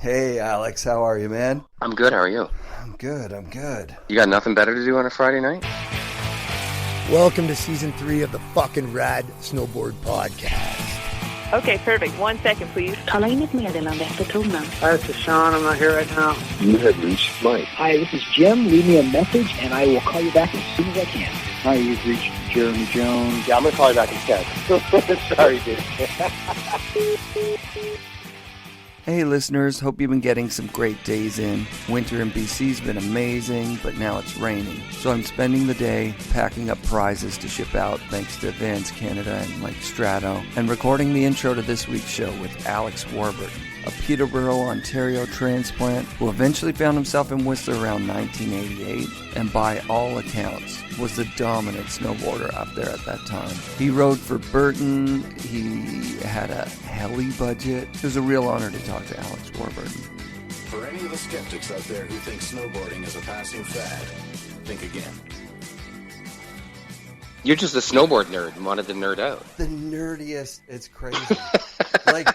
Hey, Alex, how are you, man? I'm good, how are you? I'm good. You got nothing better to do on a Friday night? Welcome to Season 3 of the fucking Rad Snowboard Podcast. Okay, perfect. 1 second, please. Tala in ett meddelande efter tonen. Hi, this is Sean. I'm not here right now. You have reached Mike. Hi, this is Jim. Leave me a message, and I will call you back as soon as I can. Hi, you've reached Jeremy Jones. Yeah, I'm going to call you back instead. Sorry, dude. Hey, listeners, hope you've been getting some great days in. Winter in BC's been amazing, but now it's raining. So I'm spending the day packing up prizes to ship out thanks to Vans Canada and Mike Strato, and recording the intro to this week's show with Alex Warburton, a Peterborough, Ontario transplant who eventually found himself in Whistler around 1988, and by all accounts was the dominant snowboarder up there at that time. He rode for Burton, he had a Heli budget. It was a real honor to talk to Alex Warburton. For any of the skeptics out there who think snowboarding is a passing fad, think again. You're just a snowboard nerd and wanted to nerd out. The nerdiest, it's crazy. Like,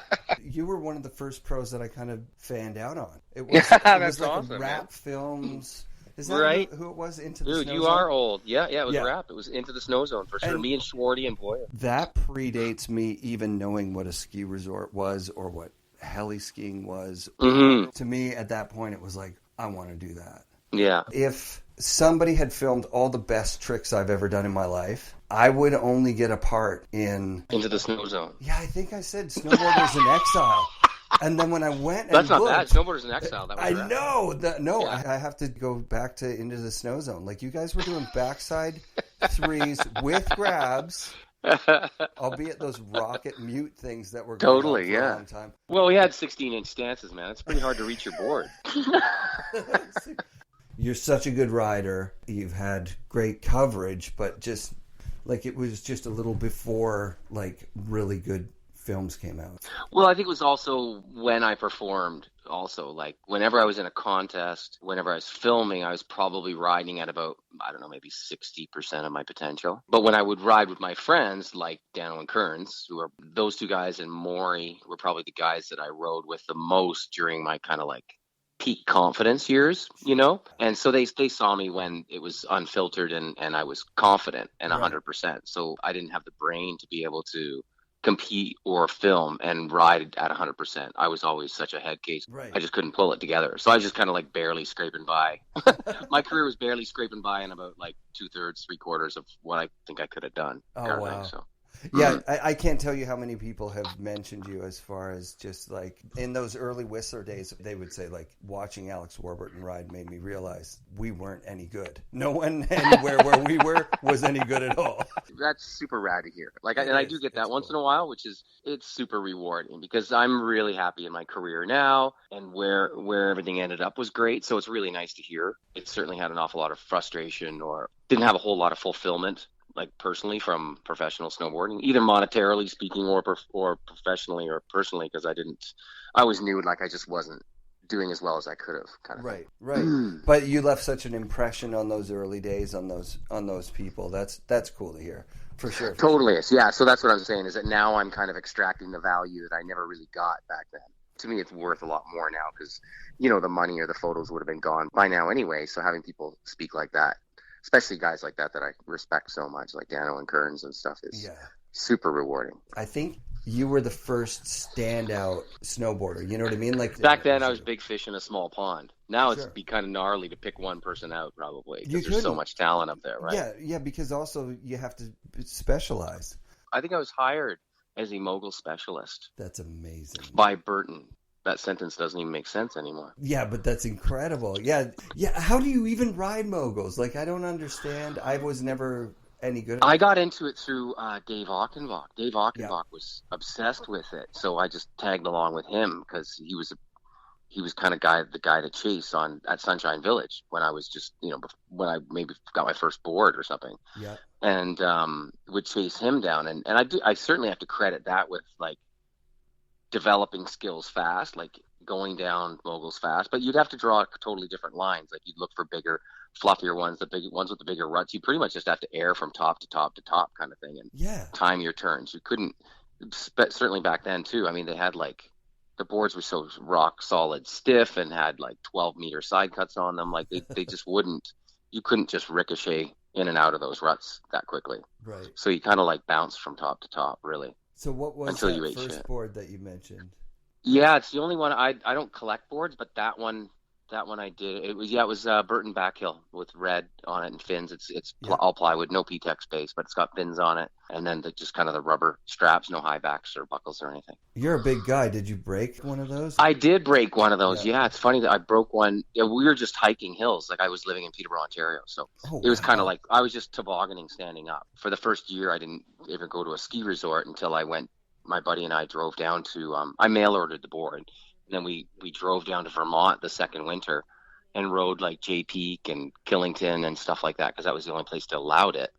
you were one of the first pros that I kind of fanned out on. It was, That's like awesome, a rap man. Films. Is that right? who it was? Into the Dude, Snow you Zone? are old. Yeah, it was rap. It was Into the Snow Zone for sure. And me and Schwarty and Boyer. That predates me even knowing what a ski resort was or what heli skiing was. Mm-hmm. To me, at that point, it was like, I want to do that. Yeah. If somebody had filmed all the best tricks I've ever done in my life, I would only get a part in... Into the Snow Zone. Yeah, I think I said Snowboarders in Exile. And then when I went and That's not looked, bad. Snowboarders in Exile. That was I rap. know. No, Yeah. I have to go back to Into the Snow Zone. Like, you guys were doing backside threes with grabs, albeit those rocket mute things that were going Totally, on for yeah. a long time. Well, we had 16-inch stances, man. It's pretty hard to reach your board. You're such a good rider. You've had great coverage, but just, like, it was just a little before, like, really good films came out. Well, I think it was also when I performed also. Like, whenever I was in a contest, whenever I was filming, I was probably riding at about, I don't know, maybe 60% of my potential. But when I would ride with my friends, like Dano and Kearns, who are those two guys, and Maury, were probably the guys that I rode with the most during my kind of like peak confidence years, you know? And so they saw me when it was unfiltered and I was confident and 100%. So I didn't have the brain to be able to compete or film and ride at 100%. I was always such a head case. Right. I just couldn't pull it together. So I was just kind of like barely scraping by. My career was barely scraping by in about like 2/3, 3/4 of what I think I could have done. Oh, wow. So. Yeah, I can't tell you how many people have mentioned you as far as just like in those early Whistler days, they would say like watching Alex Warburton ride made me realize we weren't any good. No one anywhere where we were was any good at all. That's super rad to hear. Like, I do get that once in a while, which is, it's super rewarding because I'm really happy in my career now, and where everything ended up was great. So it's really nice to hear. It certainly had an awful lot of frustration or didn't have a whole lot of fulfillment, like personally from professional snowboarding, either monetarily speaking or professionally or personally, because I was new, like I just wasn't doing as well as I could have, kind of. Right. But you left such an impression on those early days on those people. That's cool to hear, for sure. Totally is, yeah. So that's what I'm saying, is that now I'm kind of extracting the value that I never really got back then. To me, it's worth a lot more now because, you know, the money or the photos would have been gone by now anyway. So having people speak like that, especially guys like that I respect so much, like Dano and Kearns and stuff, is super rewarding. I think you were the first standout snowboarder. You know what I mean? Like back then, I was big fish in a small pond. Now it'd be kind of gnarly to pick one person out, probably, because there's so much talent up there, right? Yeah, because also you have to specialize. I think I was hired as a mogul specialist. That's amazing. By Burton. That sentence doesn't even make sense anymore. Yeah, but that's incredible. Yeah. How do you even ride moguls? Like, I don't understand. I was never any good at it. I got into it through Dave Ochenbach. Dave Ochenbach was obsessed with it, so I just tagged along with him because he was kind of the guy to chase at Sunshine Village when I was just, you know, when I maybe got my first board or something. Yeah. And would chase him down, and I certainly have to credit that with like developing skills fast, like going down moguls fast, but you'd have to draw totally different lines. Like you'd look for bigger, fluffier ones, the big ones with the bigger ruts. You pretty much just have to air from top to top to top kind of thing and time your turns. You couldn't, certainly back then too. I mean, they had like the boards were so rock solid stiff and had like 12-meter side cuts on them. Like they just wouldn't, you couldn't just ricochet in and out of those ruts that quickly. Right. So you kind of like bounced from top to top, really. So what was until you that ate first shit. board that you mentioned? Yeah, it's the only one. I don't collect boards, but that one I did. It was Burton Backhill with red on it and fins. It's all plywood, no PTEX base, but it's got fins on it, and then just kind of the rubber straps, no high backs or buckles or anything. You're a big guy. Did you break one of those? I did break one of those. Yeah, it's funny that I broke one. Yeah, we were just hiking hills. Like I was living in Peterborough, Ontario, so it was kind of like I was just tobogganing standing up. For the first year, I didn't ever go to a ski resort until I went. My buddy and I drove down to. I mail ordered the board, and then we drove down to Vermont the second winter, and rode like Jay Peak and Killington and stuff like that because that was the only place that allowed it.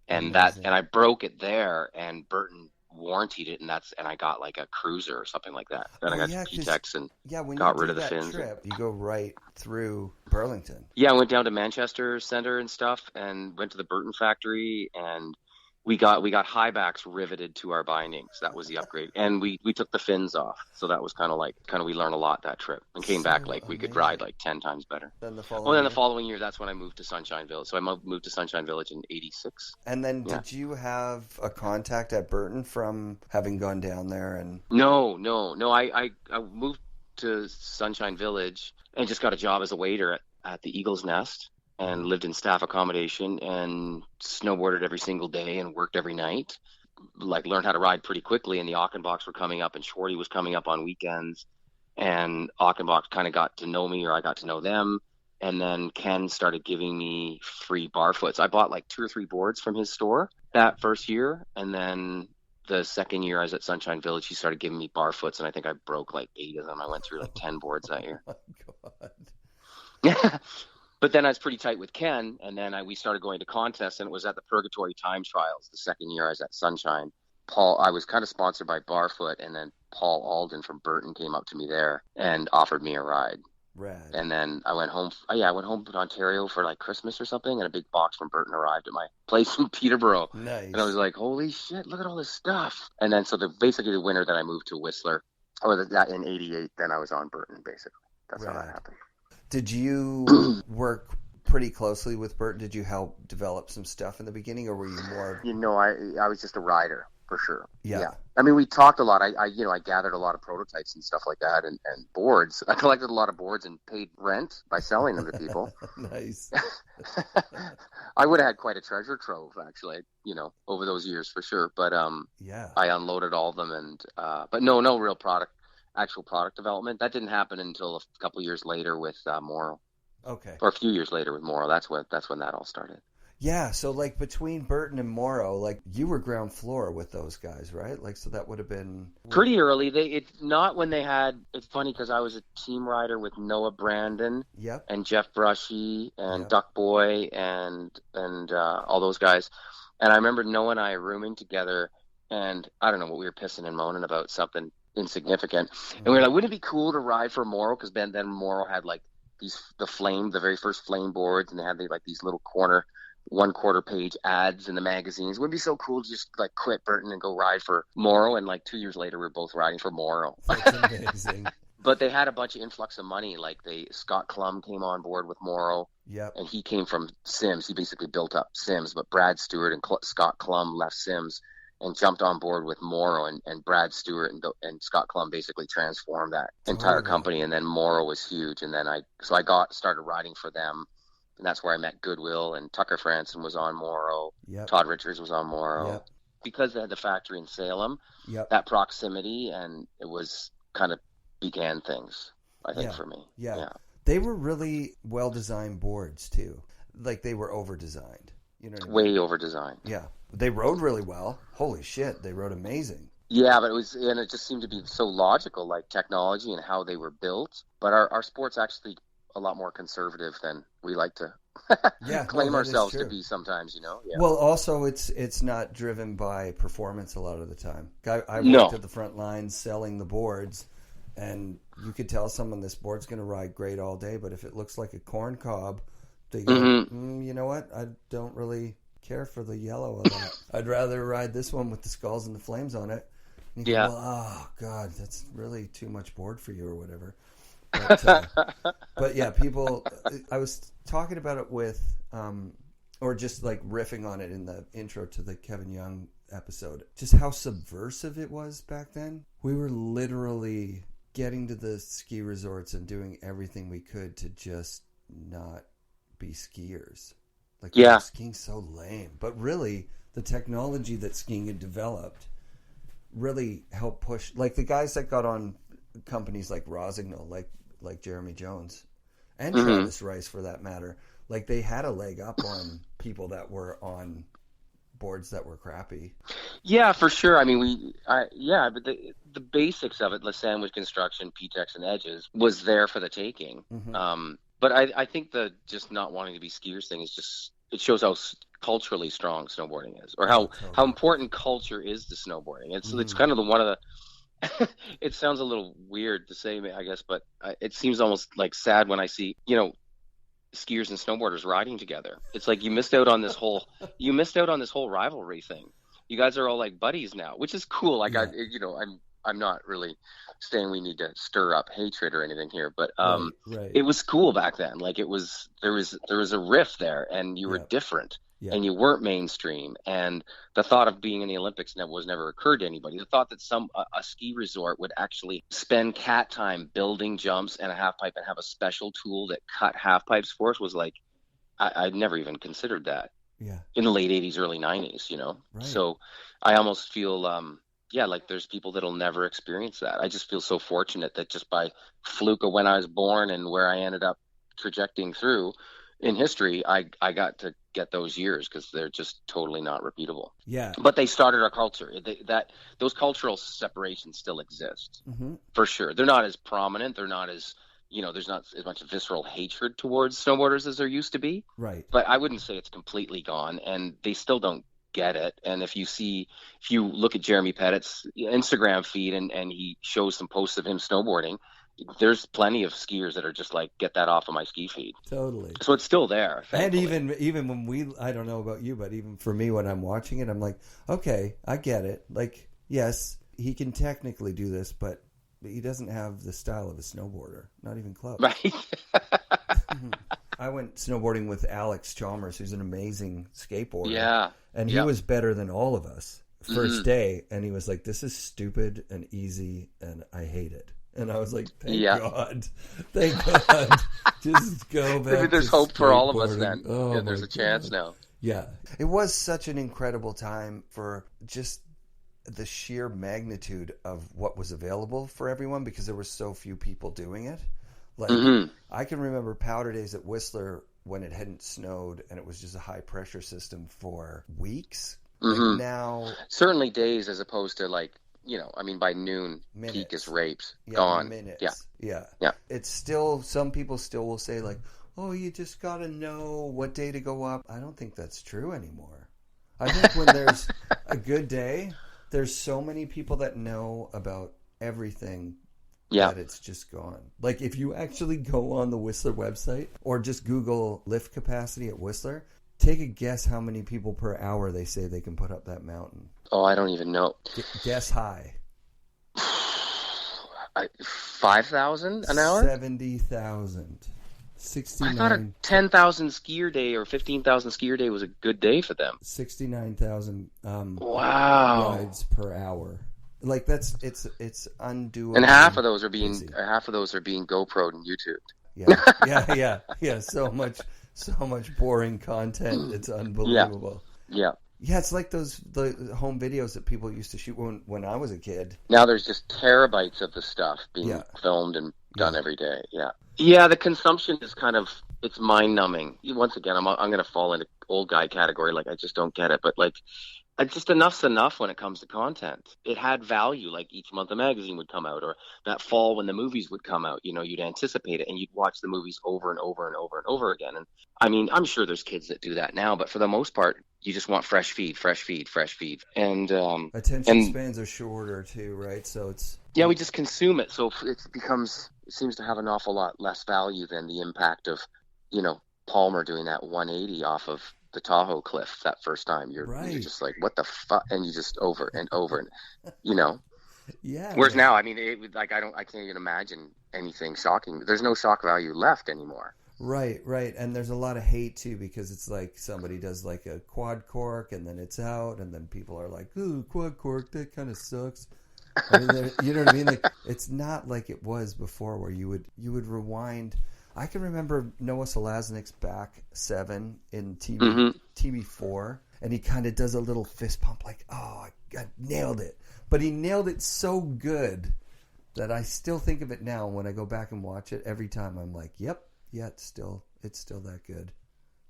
And I broke it there, and Burton warrantied it, and I got like a cruiser or something like that. Then I got PTEX and when got you rid do of the that fins. Trip, you go right through Burlington. Yeah, I went down to Manchester Center and stuff, and went to the Burton factory, and we got high backs riveted to our bindings. That was the upgrade, and we took the fins off. So that was kind of we learned a lot that trip, and came back like we could ride like 10 times better. Then the following year, that's when I moved to Sunshine Village. So I moved to Sunshine Village in '86. And then did you have a contact at Burton from having gone down there? And No. I moved to Sunshine Village and just got a job as a waiter at the Eagle's Nest. And lived in staff accommodation and snowboarded every single day and worked every night. Like learned how to ride pretty quickly, and the Ockenbachs were coming up, and Shorty was coming up on weekends. And Ockenbach kind of got to know me, or I got to know them. And then Ken started giving me free barfoots. I bought like 2 or 3 boards from his store that first year, and then the second year I was at Sunshine Village, he started giving me barfoots, and I think I broke like 8 of them. I went through like 10 boards that year. Oh my God. But then I was pretty tight with Ken, and then we started going to contests, and it was at the Purgatory Time Trials the second year I was at Sunshine. I was kind of sponsored by Barfoot, and then Paul Alden from Burton came up to me there and offered me a ride. Rad. And then I went home. I went home to Ontario for like Christmas or something, and a big box from Burton arrived at my place in Peterborough. Nice. And I was like, holy shit, look at all this stuff. And then so basically the winter that I moved to Whistler, or that in '88, then I was on Burton, basically. That's how that happened. Did you work pretty closely with Burton? Did you help develop some stuff in the beginning, or were you more? I was just a rider for sure. Yeah. I mean, we talked a lot. I gathered a lot of prototypes and stuff like that, and boards. I collected a lot of boards and paid rent by selling them to people. Nice. I would have had quite a treasure trove, actually, over those years for sure. But I unloaded all of them, and but no real actual product development. That didn't happen until a couple of years later with Morrow. Okay. Or a few years later with Morrow. That's when that all started. Yeah, so like between Burton and Morrow, like you were ground floor with those guys, right? Like, so that would have been pretty early. It's not when they had. It's funny because I was a team rider with Noah Brandon, and Jeff Brushy and Duck Boy and all those guys. And I remember Noah and I rooming together, and I don't know what we were pissing and moaning about, something insignificant. And we were like, wouldn't it be cool to ride for Morrow? Because then Morrow had like the very first flame boards, and they had these little 1/4 page ads in the magazines. It would be so cool to just like quit Burton and go ride for Morrow. And like 2 years later, we're both riding for Morrow. That's amazing. But they had a bunch of influx of money. Like Scott Klum came on board with Morrow. Yep. And he came from Sims. He basically built up Sims. But Brad Stewart and Scott Klum left Sims and jumped on board with Morrow, and Brad Stewart and Scott Klum basically transformed that entire company. And then Morrow was huge. And then I started riding for them. And that's where I met Goodwill, and Tucker Franson was on Morrow. Yep. Todd Richards was on Morrow. Yep. Because they had the factory in Salem, Yep. that proximity, and it was kind of began things, I think, for me. Yeah. They were really well-designed boards, too. Like, they were over-designed. You know what I mean? Way over-designed. Yeah. They rode really well. Holy shit, they rode amazing. Yeah, but it just seemed to be so logical, like technology and how they were built. But our sport's actually a lot more conservative than we like to claim ourselves to be sometimes, Yeah. Well, also it's not driven by performance a lot of the time. I worked at the front lines selling the boards, and you could tell someone this board's going to ride great all day, but if it looks like a corn cob, they go, you know what? I don't really care for the yellow of that. I'd rather ride this one with the skulls and the flames on it. And you go, well, oh, God, that's really too much board for you or whatever. But yeah, people, I was talking about it with, or just like riffing on it in the intro to the Kevin Young episode, just how subversive it was back then. We were literally getting to the ski resorts and doing everything we could to just not be skiers. Like, skiing's so lame. But really, the technology that skiing had developed really helped push, like the guys that got on companies like Rosignol, like Jeremy Jones, and Travis Rice for that matter, like they had a leg up on people that were on boards that were crappy. Yeah, for sure. I mean, but the basics of it, the sandwich construction, P-Tex and edges, was there for the taking. But I think the just not wanting to be skiers thing is just, it shows how culturally strong snowboarding is, or how important culture is to snowboarding. It's kind of one of the, it sounds a little weird to say, I guess, but it seems almost like sad when I see, skiers and snowboarders riding together. It's like you missed out on this whole rivalry thing. You guys are all like buddies now, which is cool. Like I'm not really saying we need to stir up hatred or anything here, but right. It was cool back then. Like there was a riff there, and you were different. Yeah. And you weren't mainstream, and the thought of being in the Olympics never occurred to anybody. The thought that a ski resort would actually spend cat time building jumps and a half pipe and have a special tool that cut half pipes for us was like, I'd never even considered that. Yeah. In the late 80s, early 90s, Right. So I almost feel, like there's people that'll never experience that. I just feel so fortunate that just by fluke of when I was born and where I ended up trajecting through in history, I got to get those years, because they're just totally not repeatable. Yeah. But they started our culture. Those cultural separations still exist, for sure. They're not as prominent. They're not as, there's not as much visceral hatred towards snowboarders as there used to be. Right. But I wouldn't say it's completely gone, and they still don't get it. And if you look at Jeremy Pettit's Instagram feed and he shows some posts of him snowboarding, there's plenty of skiers that are just like, get that off of my ski feed. Totally. So it's still there. Thankfully. And even when I don't know about you, but even for me, when I'm watching it, I'm like, okay, I get it. Like, yes, he can technically do this, but he doesn't have the style of a snowboarder. Not even close. Right. I went snowboarding with Alex Chalmers, who's an amazing skateboarder. Yeah. And he was better than all of us first day. And he was like, this is stupid and easy, and I hate it. And I was like, thank God. Thank God. Just go back. Maybe there's hope for all of us then. Oh, there's a chance now. Yeah. It was such an incredible time for just the sheer magnitude of what was available for everyone, because there were so few people doing it. Like, I can remember powder days at Whistler when it hadn't snowed and it was just a high pressure system for weeks. Like now, certainly days, as opposed to like, by noon, minutes. Peak is raped, gone. Minutes. Yeah. It's still, some people still will say like, oh, you just got to know what day to go up. I don't think that's true anymore. I think when there's a good day, there's so many people that know about everything that it's just gone. Like if you actually go on the Whistler website or just Google lift capacity at Whistler, take a guess how many people per hour they say they can put up that mountain. Oh, I don't even know. Guess high. 5,000 an hour? 70,000. 69. I thought a 10,000 skier day or 15,000 skier day was a good day for them. 69,000 rides per hour. Like it's undoable. And half of those are being GoPro'd and YouTubed. Yeah. So much boring content. It's unbelievable. Yeah. Yeah, it's like the home videos that people used to shoot when I was a kid. Now there's just terabytes of the stuff being filmed and done every day. Yeah. Yeah, the consumption is it's mind-numbing. Once again, I'm going to fall into old guy category. Like, I just don't get it. But, like, just enough's enough when it comes to content. It had value. Like, each month a magazine would come out, or that fall when the movies would come out, you'd anticipate it, and you'd watch the movies over and over and over and over again. And, I mean, I'm sure there's kids that do that now, but for the most part, you just want fresh feed. And attention spans are shorter, too, right? So it's... Yeah, we just consume it, so it seems to have an awful lot less value than the impact of, Palmer doing that 180 off of the Tahoe cliff that first time. You're just like, what the fuck? And you just over and over, and Yeah. Whereas now, I mean, I can't even imagine anything shocking. There's no shock value left anymore. Right. And there's a lot of hate too, because it's like somebody does like a quad cork and then it's out, and then people are like, "Ooh, quad cork, that kind of sucks." I mean, you know what I mean? Like, it's not like it was before, where you would rewind. I can remember Noah Selaznik's back 7 in TB4, and he kind of does a little fist pump, like, "Oh, I nailed it!" But he nailed it so good that I still think of it now. When I go back and watch it, every time I'm like, "Yep, yeah, it's still that good."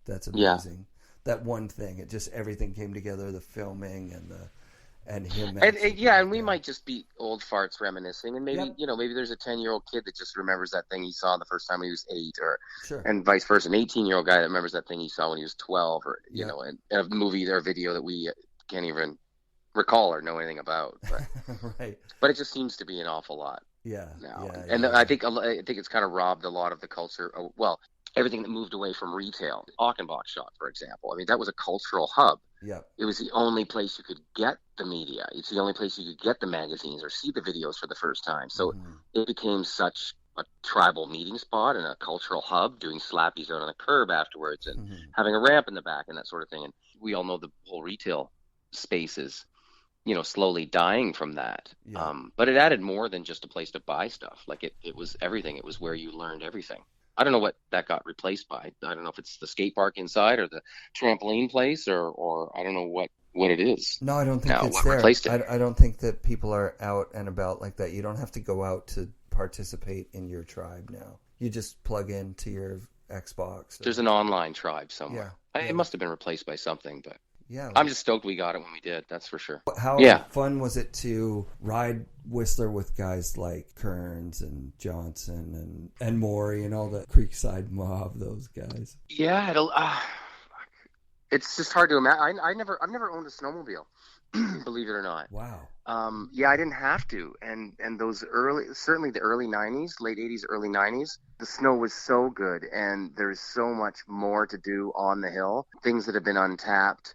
That's amazing. Yeah. That one thing, it just everything came together. The filming and him. And we might just be old farts reminiscing, and maybe maybe there's a 10-year-old kid that just remembers that thing he saw the first time when he was 8, and vice versa, an 18-year-old guy that remembers that thing he saw when he was 12, or you know, and a movie or a video that we can't even recall or know anything about. But, right. But it just seems to be an awful lot. Yeah. Now, and I think it's kind of robbed a lot of the culture. Well, everything that moved away from retail. Achenbach shop, for example. I mean, that was a cultural hub. Yeah. It was the only place you could get the media. It's the only place you could get the magazines or see the videos for the first time. So it became such a tribal meeting spot and a cultural hub, doing slappies out on the curb afterwards and having a ramp in the back and that sort of thing. And we all know the whole retail space is, slowly dying from that. Yeah. But it added more than just a place to buy stuff. Like it was everything. It was where you learned everything. I don't know what that got replaced by. I don't know if it's the skate park inside or the trampoline place or I don't know what it is. No, I don't think it's there. Replaced it. I don't think that people are out and about like that. You don't have to go out to participate in your tribe now. You just plug into your Xbox. There's an online tribe somewhere. Yeah. It must have been replaced by something, but yeah, I'm just stoked we got it when we did. That's for sure. How fun was it to ride Whistler with guys like Kearns and Johnson and Maury and all the Creekside mob? Those guys. Yeah, it's just hard to imagine. I've never owned a snowmobile, believe it or not. Wow. I didn't have to, and those certainly the early '90s, late '80s, early '90s, the snow was so good, and there's so much more to do on the hill. Things that have been untapped.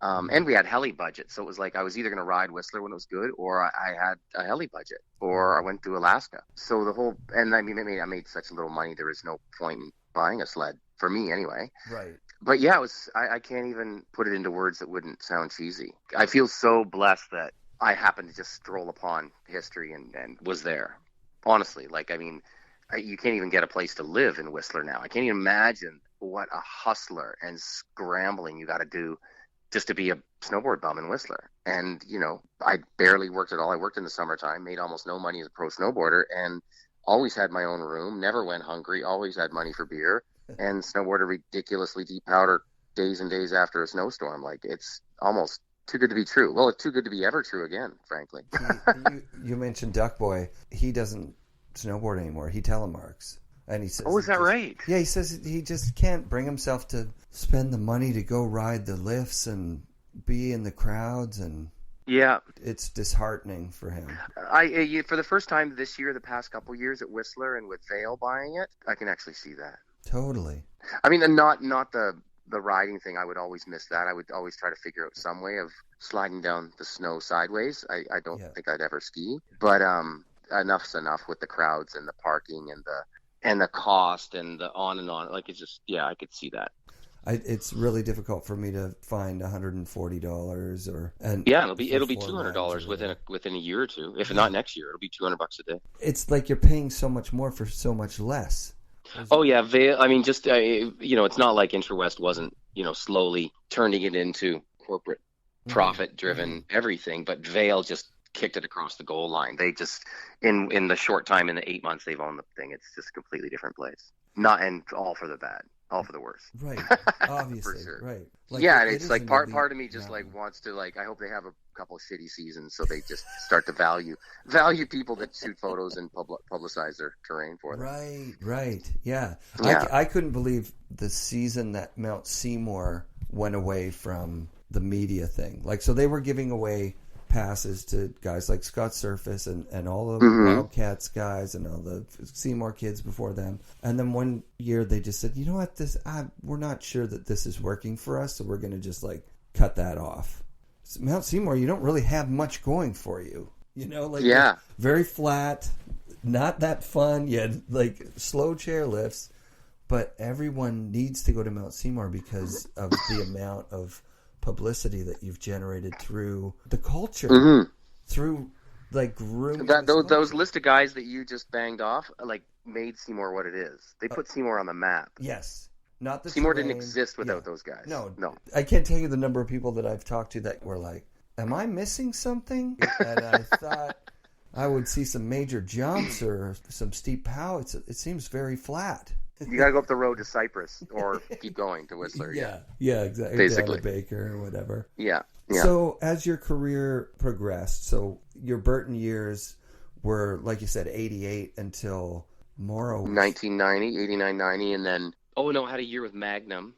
And we had heli budget, so it was like I was either going to ride Whistler when it was good, or I had a heli budget, or I went to Alaska. So I made such little money, there was no point in buying a sled, for me anyway. Right. But yeah, I can't even put it into words that wouldn't sound cheesy. I feel so blessed that I happened to just stroll upon history and was there. Honestly, you can't even get a place to live in Whistler now. I can't even imagine what a hustler and scrambling you got to do just to be a snowboard bum in Whistler. And, I barely worked at all. I worked in the summertime, made almost no money as a pro snowboarder, and always had my own room, never went hungry, always had money for beer, and snowboarded ridiculously deep powder days and days after a snowstorm. Like, it's almost too good to be true. Well, it's too good to be ever true again, frankly. You mentioned Duck Boy. He doesn't snowboard anymore. He telemarks. And he says, "Oh, is that right?" Yeah, he says he just can't bring himself to spend the money to go ride the lifts and be in the crowds, and it's disheartening for him. For the first time this year, the past couple years at Whistler and with Vail buying it, I can actually see that. Totally. I mean, and not the riding thing. I would always miss that. I would always try to figure out some way of sliding down the snow sideways. I don't think I'd ever ski, but enough's enough with the crowds and the parking and the cost and the on and on. Like, it's just, I could see that. It's really difficult for me to find $140 it'll be $200 within a year or two. If not next year, it'll be $200 a day. It's like you're paying so much more for so much less. Oh yeah, Vail. I mean, just it's not like Interwest wasn't slowly turning it into corporate profit-driven everything, but Vail just kicked it across the goal line. They just in the short time, in the 8 months they've owned the thing, it's just a completely different place. Not and all for the bad, all for the worse. Right. Obviously. For sure. Right. It's like part of me just wants to I hope they have a couple of shitty seasons so they just start to value people that shoot photos and publicize their terrain for them. Right. Yeah. I couldn't believe the season that Mount Seymour went away from the media thing. So they were giving away passes to guys like Scott Surface and all the Wildcats guys and all the Seymour kids before them. And then one year they just said, you know what, we're not sure that this is working for us, so we're going to just cut that off. So Mount Seymour, you don't really have much going for you. You know, like Yeah. very flat, not that fun. You had like slow chairlifts, but everyone needs to go to Mount Seymour because of the amount of publicity that you've generated through the culture, through like grooming. Those list of guys that you just banged off, like made Seymour what it is. They put Seymour on the map. Yes. Not the Seymour terrain. didn't exist without those guys. No. No. I can't tell you the number of people that I've talked to that were like, am I missing something? And I thought I would see some major jumps or some steep pow. It seems very flat. You got to go up the road to Cypress or keep going to Whistler. Yeah, exactly. Basically. Down to Baker or whatever. Yeah. So as your career progressed, so your Burton years were, like you said, 88 until Morrow. 1990, 89, 90, and then, I had a year with Magnum.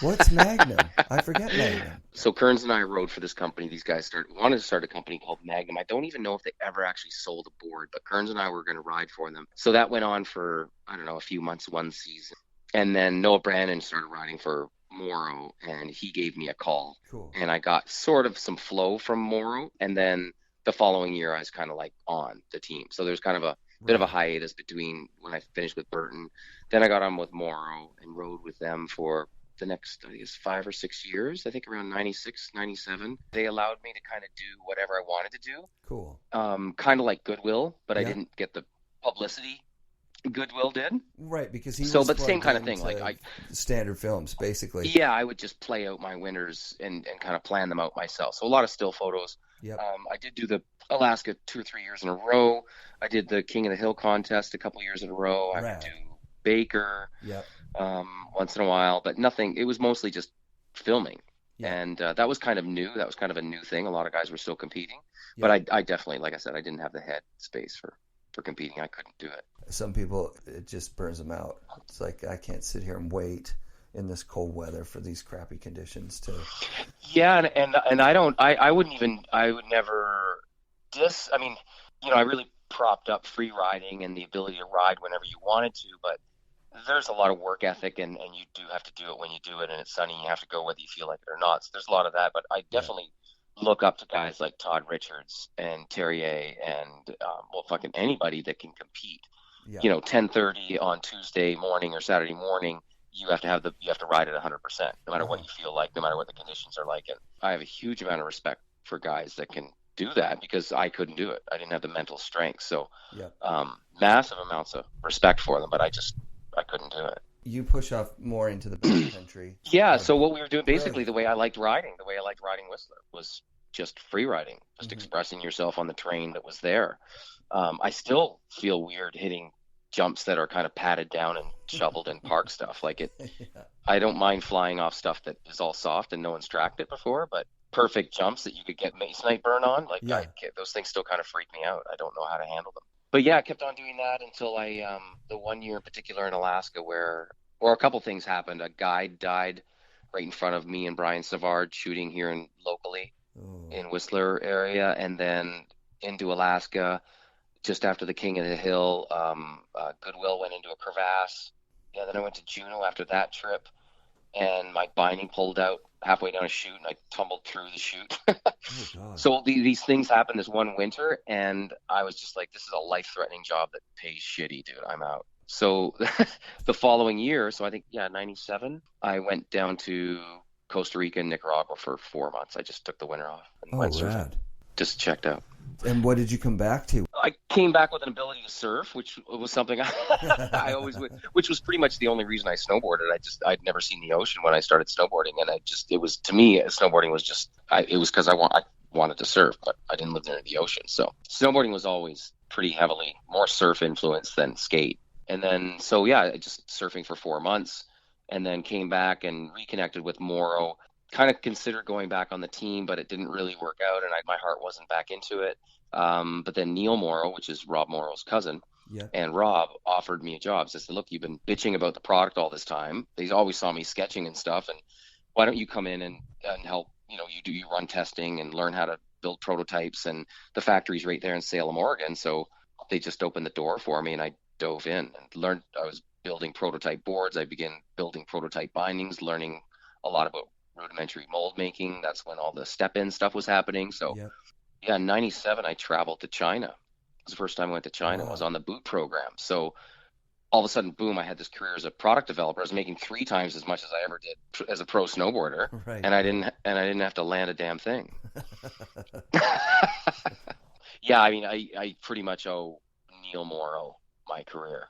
What's Magnum? I forget Magnum. So Kearns and I rode for this company. These guys wanted to start a company called Magnum. I don't even know if they ever actually sold a board, but Kearns and I were going to ride for them. So that went on for, a few months, one season. And then Noah Brandon started riding for Morrow, and he gave me a call. Cool. And I got sort of some flow from Morrow. And then the following year, I was kind of like on the team. So there's kind of a bit of a hiatus between when I finished with Burton. Then I got on with Morrow and rode with them for the next, 5 or 6 years, I think around 96, 97. They allowed me to kind of do whatever I wanted to do. Cool. Kind of like Goodwill, but I didn't get the publicity Goodwill did. Right, because he but same kind of thing. Like standard films, basically. Yeah, I would just play out my winters and kind of plan them out myself. So a lot of still photos. Yep. I did do the Alaska 2 or 3 years in a row. I did the King of the Hill contest a couple years in a row. I would do Baker once in a while, but nothing. It was mostly just filming. Yeah. And that was kind of new. That was kind of a new thing. A lot of guys were still competing. Yeah. But I definitely, like I said, I didn't have the head space for competing. I couldn't do it. Some people, it just burns them out. It's like, I can't sit here and wait in this cold weather for these crappy conditions to. Yeah, and I don't. I would never. I really propped up free riding and the ability to ride whenever you wanted to, but there's a lot of work ethic, and you do have to do it when you do it, and it's sunny. You have to go whether you feel like it or not. So there's a lot of that, but I definitely look up to guys like Todd Richards and Terrier and fucking anybody that can compete. Yeah. 10:30 on Tuesday morning or Saturday morning, you have to ride at 100%, no matter what you feel like, no matter what the conditions are like. And I have a huge amount of respect for guys that can do that, because I couldn't do it. I didn't have the mental strength. So massive amounts of respect for them, but I couldn't do it. You push off more into the backcountry. Yeah, so what we were doing, basically the way I liked riding Whistler was just free riding, just expressing yourself on the terrain that was there. I still feel weird hitting jumps that are kind of patted down and shoveled in park stuff. Like it, I don't mind flying off stuff that is all soft and no one's tracked it before, but perfect jumps that you could get masonite burn on, those things still kind of freak me out. I don't know how to handle them. But yeah, I kept on doing that until the one year in particular in Alaska where a couple things happened. A guide died right in front of me and Brian Savard shooting here locally in Whistler area, and then into Alaska just after the King of the Hill. Goodwill went into a crevasse. Yeah, then I went to Juneau after that trip, and my binding pulled out halfway down a chute, and I tumbled through the chute. So these things happened this one winter, and I was just like, this is a life-threatening job that pays shitty, dude. I'm out. So the following year, so I think, 97, I went down to Costa Rica and Nicaragua for 4 months. I just took the winter off. And went surfing. Just checked out. And what did you come back to? I came back with an ability to surf, which was something I always would, which was pretty much the only reason I snowboarded. I'd never seen the ocean when I started snowboarding, and it was, to me, snowboarding was just, it was because I wanted to surf, but I didn't live near the ocean. So snowboarding was always pretty heavily more surf influenced than skate. And then, just surfing for 4 months, and then came back and reconnected with Morrow. Kind of considered going back on the team, but it didn't really work out, and my heart wasn't back into it. But then Neil Morrow, which is Rob Morrow's cousin, and Rob offered me a job. So I said, look, you've been bitching about the product all this time. They always saw me sketching and stuff, and why don't you come in and help, you run testing and learn how to build prototypes, and the factory's right there in Salem, Oregon. So they just opened the door for me, and I dove in and learned. I was building prototype boards. I began building prototype bindings, learning a lot about rudimentary mold making. That's when all the step-in stuff was happening. So Yeah, in 97, I traveled to China. It was the first time I went to China. Wow. I was on the boot program. So all of a sudden, boom, I had this career as a product developer. I was making 3 times as much as I ever did as a pro snowboarder. Right. And I didn't have to land a damn thing. Yeah, I mean, I pretty much owe Neil Morrow my career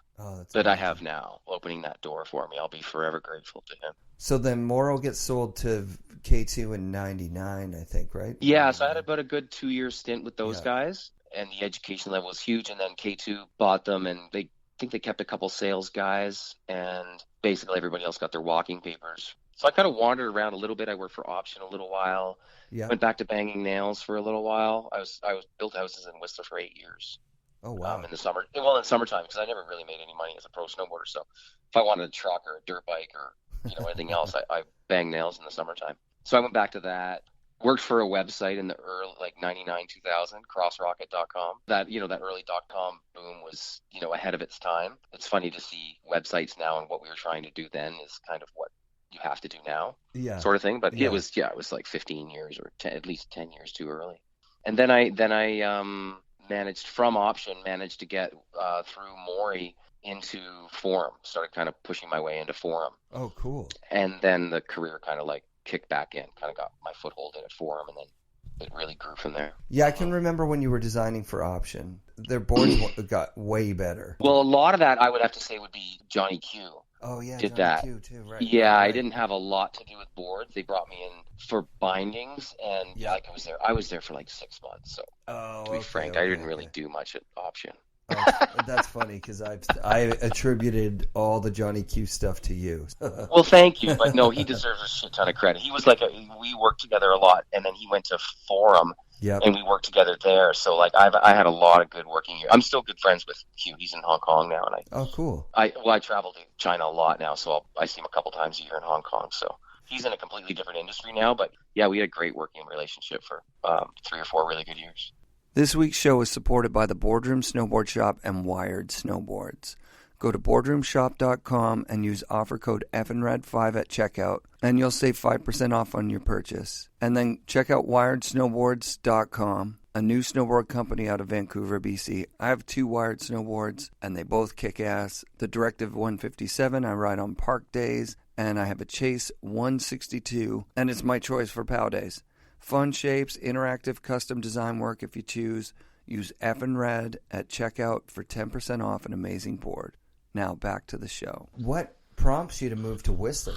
that I have now, opening that door for me. I'll be forever grateful to him. So then Morrow gets sold to K2 in 99, I think, right? Yeah, so I had about a good 2-year stint with those guys, and the education level was huge. And then K2 bought them, and I think they kept a couple sales guys, and basically everybody else got their walking papers. So I kind of wandered around a little bit. I worked for Option a little while. Yeah. Went back to banging nails for a little while. I was built houses in Whistler for 8 years. Oh wow! In the summertime, because I never really made any money as a pro snowboarder. So if I wanted a truck or a dirt bike or anything else, I banged nails in the summertime. So I went back to that. Worked for a website in the early 99, 2000, crossrocket.com. That early .com boom was ahead of its time. It's funny to see websites now, and what we were trying to do then is kind of what you have to do now, sort of thing. But it was like 15 years or at least 10 years too early. And then I managed to get through Maury into Forum. Started kind of pushing my way into Forum. Oh, cool. And then the career kind of kicked back in. Kind of got my foothold in at Forum, and then it really grew from there. Yeah, I can remember when you were designing for Option. Their boards got way better. Well, a lot of that I would have to say would be Johnny Q. Oh yeah, did Johnny that. Q too, right? Yeah, right. I didn't have a lot to do with boards. They brought me in for bindings, and I was there for like 6 months. So to be frank, I didn't really do much at Option. That's funny because I attributed all the Johnny Q stuff to you. Well, thank you, but no, he deserves a shit ton of credit. He was we worked together a lot, and then he went to Forum, and we worked together there. So I had a lot of good working years. I'm still good friends with Q. He's in Hong Kong now, and oh, cool. I travel to China a lot now, so I see him a couple times a year in Hong Kong. So he's in a completely different industry now, but yeah, we had a great working relationship for 3 or 4 really good years. This week's show is supported by the Boardroom Snowboard Shop and Wired Snowboards. Go to boardroomshop.com and use offer code FNRad5 at checkout, and you'll save 5% off on your purchase. And then check out wiredsnowboards.com, a new snowboard company out of Vancouver, BC. I have 2 Wired snowboards, and they both kick ass. The Directive 157 I ride on park days, and I have a Chase 162, and it's my choice for POW days. Fun shapes, interactive custom design work if you choose. Use FNRad at checkout for 10% off an amazing board. Now back to the show. What prompts you to move to Whistler?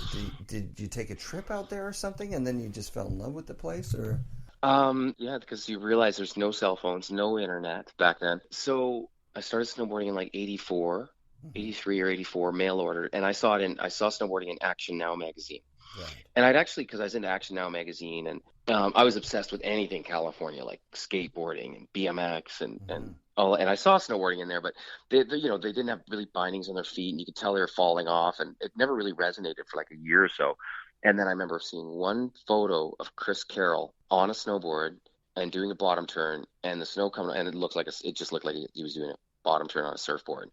Did you take a trip out there or something and then you just fell in love with the place? Or yeah, because you realize there's no cell phones, no internet back then. So I started snowboarding in 84, 83 or 84, mail order, and I saw snowboarding in Action Now magazine. Right. And I'd actually, because I was into Action Now magazine, and I was obsessed with anything California, like skateboarding and BMX and all. And I saw snowboarding in there, but they didn't have really bindings on their feet, and you could tell they were falling off, and it never really resonated for like a year or so. And then I remember seeing one photo of Chris Carroll on a snowboard and doing a bottom turn, and the snow coming, and it just looked like he was doing a bottom turn on a surfboard.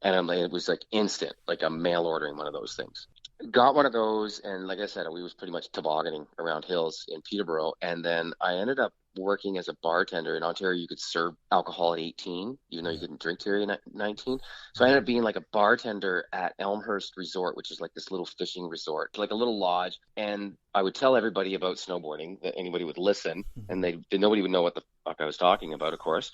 And it was like instant, like I'm mail ordering one of those things. Got one of those, and like I said, we was pretty much tobogganing around hills in Peterborough. And then I ended up working as a bartender. In Ontario, you could serve alcohol at 18, even though you couldn't drink till you're 19. So I ended up being like a bartender at Elmhurst Resort, which is like this little fishing resort, like a little lodge. And I would tell everybody about snowboarding, that anybody would listen, and nobody would know what the fuck I was talking about, of course.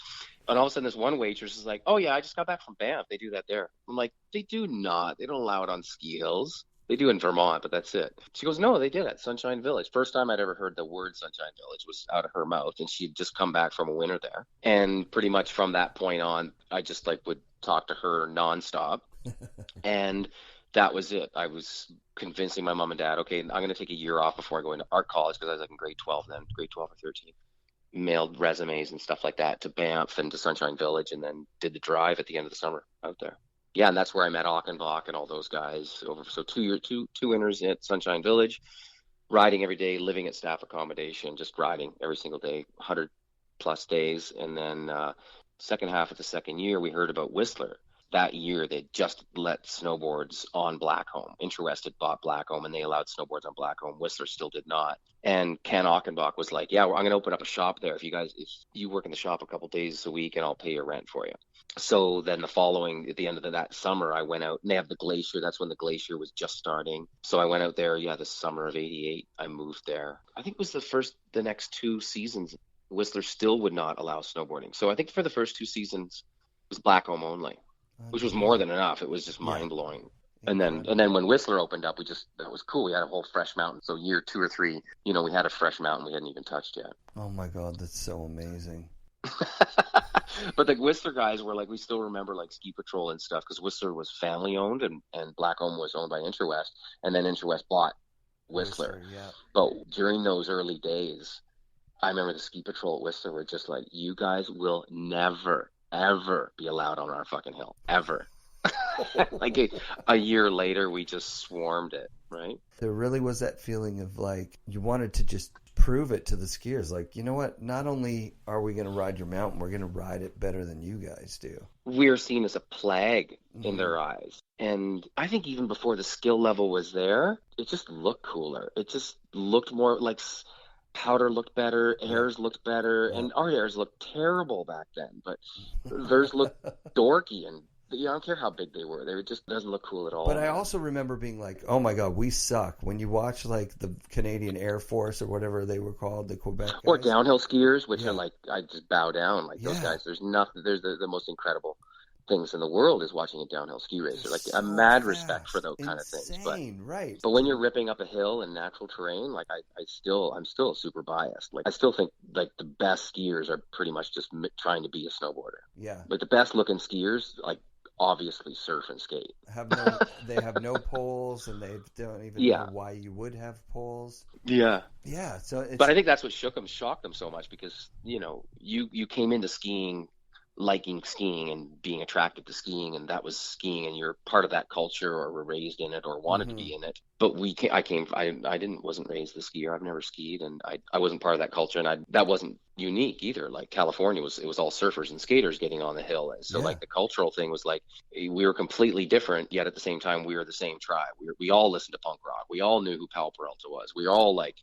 And all of a sudden, this one waitress is like, "Oh yeah, I just got back from Banff. They do that there." I'm like, "They do not. They don't allow it on ski hills. They do in Vermont, but that's it." She goes, "No, they did at Sunshine Village." First time I'd ever heard the word Sunshine Village was out of her mouth, and she'd just come back from a winter there. And pretty much from that point on, I just would talk to her nonstop. And that was it. I was convincing my mom and dad, okay, I'm going to take a year off before I go into art college, because I was in grade 12 then, grade 12 or 13. Mailed resumes and stuff like that to Banff and to Sunshine Village, and then did the drive at the end of the summer out there. Yeah, and that's where I met Ochenbach and all those guys. So 2 winters at Sunshine Village, riding every day, living at staff accommodation, just riding every single day, 100+ days. And then second half of the second year, we heard about Whistler. that year they just let snowboards on Blackcomb. Interested bought Blackcomb, and they allowed snowboards on Blackcomb. Whistler still did not. And Ken Ochenbach was like, yeah, I'm going to open up a shop there if you work in the shop a couple days a week, and I'll pay your rent for you. So then at the end of that summer, I went out, and they have the glacier. That's when the glacier was just starting. So I went out there, the summer of '88. I moved there. I think it was the next 2 seasons, Whistler still would not allow snowboarding. So I think for the first 2 seasons, it was Blackcomb only, which was more than enough. It was just mind-blowing. And then when Whistler opened up, that was cool. We had a whole fresh mountain. So year 2 or 3, we had a fresh mountain we hadn't even touched yet. Oh my God, that's so amazing. But the Whistler guys were like, we still remember like Ski Patrol and stuff, because Whistler was family owned and Blackcomb was owned by Interwest, and then Interwest bought Whistler. Yeah. But during those early days, I remember the Ski Patrol at Whistler were just like, you guys will never, ever be allowed on our fucking hill, ever. Like a year later, we just swarmed it, right? There really was that feeling of like, you wanted to just prove it to the skiers. Like, you know what? Not only are we going to ride your mountain, we're going to ride it better than you guys do. We were seen as a plague in their eyes. And I think even before the skill level was there, it just looked cooler. It just looked more like powder looked better, airs looked better, and our airs looked terrible back then, but theirs looked dorky, and I don't care how big they were. They just doesn't look cool at all. But I also remember being like, oh my God, we suck. When you watch like the Canadian Air Force or whatever they were called, the Quebec guys. Or downhill skiers, which are like, I just bow down. Like those guys, there's nothing, there's the most incredible things in the world is watching a downhill ski racer. Like a mad respect for those kind of things. But when you're ripping up a hill in natural terrain, like I'm still super biased. Like I still think like the best skiers are pretty much just trying to be a snowboarder. Yeah. Like the best looking skiers, like obviously surf and skate. They have no poles, and they don't even know why you would have poles. Yeah. Yeah. So, but I think that's what shocked them so much, because you came into skiing liking skiing and being attracted to skiing, and that was skiing, and you're part of that culture, or were raised in it, or wanted to be in it. But I wasn't raised a skier. I've never skied, and I wasn't part of that culture, and that wasn't unique either. Like California it was all surfers and skaters getting on the hill, and so like the cultural thing was like we were completely different, yet at the same time we were the same tribe. We all listened to punk rock. We all knew who Powell Peralta was. We were all like,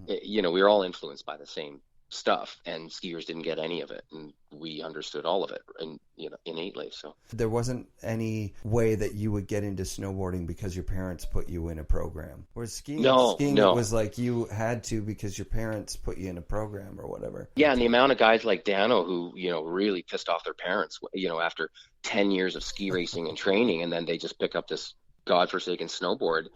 we were all influenced by the same stuff, and skiers didn't get any of it, and we understood all of it, and innately. So there wasn't any way that you would get into snowboarding because your parents put you in a program. Whereas skiing it was like you had to because your parents put you in a program or whatever. Yeah, and the amount of guys like Dano who really pissed off their parents, after 10 years of ski racing and training, and then they just pick up this godforsaken snowboard.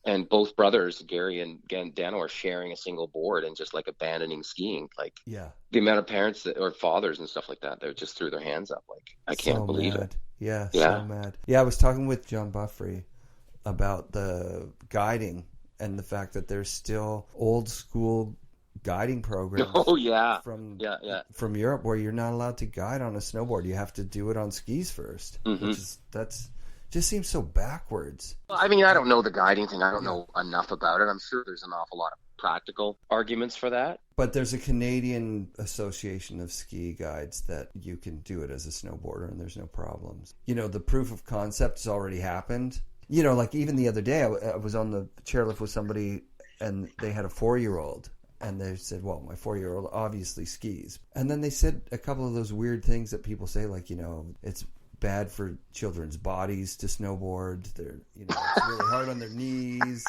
And both brothers, Gary and Dano, are sharing a single board and just like abandoning skiing. Like the amount of parents or fathers and stuff like that, they just threw their hands up. Like, I can't believe it. Yeah, so mad. Yeah, I was talking with John Buffrey about the guiding and the fact that there's still old school guiding programs. From Europe where you're not allowed to guide on a snowboard. You have to do it on skis first. Which is just seems so backwards. Well, I mean, I don't know the guiding thing. I don't know enough about it. I'm sure there's an awful lot of practical arguments for that. But there's a Canadian Association of Ski Guides that you can do it as a snowboarder, and there's no problems. The proof of concept has already happened. Like even the other day, I was on the chairlift with somebody, and they had a 4-year-old. And they said, well, my 4-year-old obviously skis. And then they said a couple of those weird things that people say, like, it's bad for children's bodies to snowboard. They're, it's really hard on their knees.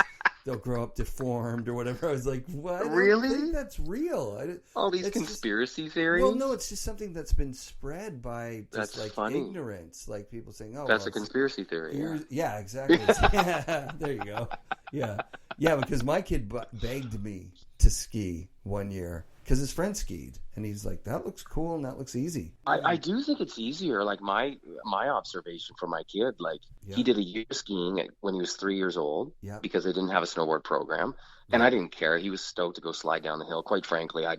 They'll grow up deformed or whatever. I was like, what? Really? I don't think that's real. All these conspiracy theories? Well, no, it's just something that's been spread by just ignorance. Like people saying, that's a conspiracy theory. Yeah, exactly. Yeah, there you go. Yeah, because my kid begged me to ski one year because his friend skied, and he's like, that looks cool and that looks easy. I do think it's easier. Like my observation for my kid, like he did a year skiing when he was 3 years old because they didn't have a snowboard program, and I didn't care. He was stoked to go slide down the hill. Quite frankly, I